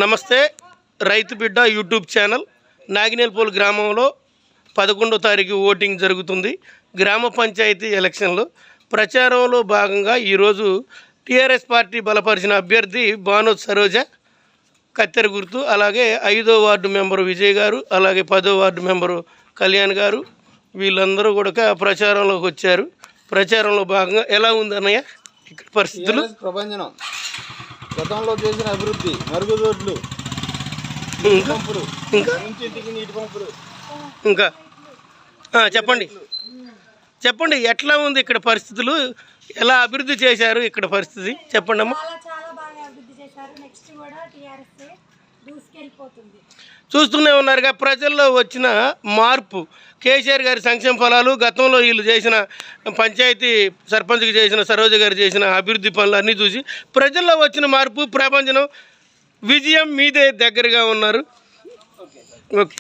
నమస్తే రైతు బిడ్డ యూట్యూబ్ ఛానల్. నాగినేల్పోల్ గ్రామంలో 11వ తారీఖు ఓటింగ్ జరుగుతుంది. గ్రామ పంచాయతీ ఎలక్షన్లో ప్రచారంలో భాగంగా ఈరోజు టీఆర్ఎస్ పార్టీ బలపరిచిన అభ్యర్థి బానోత్ సరోజ కత్తెర గుర్తు, అలాగే 5వ వార్డు మెంబరు విజయ్ గారు, అలాగే 10వ వార్డు మెంబరు కళ్యాణ్ గారు, వీళ్ళందరూ కూడా ప్రచారంలోకి వచ్చారు. ప్రచారంలో భాగంగా ఎలా ఉంది అన్నయ్య ఇక్కడ పరిస్థితులు? ప్రపంచం గతంలో చేసిన అభివృద్ధి, మరుగుదొడ్లు, పంపులు, ఇంటింటికి నీటి పంపులు, ఇంకా చెప్పండి ఎట్లా ఉంది ఇక్కడ పరిస్థితులు? ఎలా అభివృద్ధి చేశారు ఇక్కడ పరిస్థితి చెప్పండి అమ్మా. చాలా బాగా అభివృద్ధి చేశారు. నెక్స్ట్ కూడా టీఆర్ఎస్ దూసుకెళ్ళిపోతుంది. చూస్తూనే ఉన్నారుగా ప్రజల్లో వచ్చిన మార్పు. కేసీఆర్ గారి సంక్షేమ ఫలాలు, గతంలో వీళ్ళు చేసిన పంచాయతీ సర్పంచ్కి చేసిన సరోజ గారు చేసిన అభివృద్ధి పనులు అన్నీ చూసి ప్రజల్లో వచ్చిన మార్పు, ప్రపంచం విజయం మీదే దగ్గరగా ఉన్నారు. ఓకే.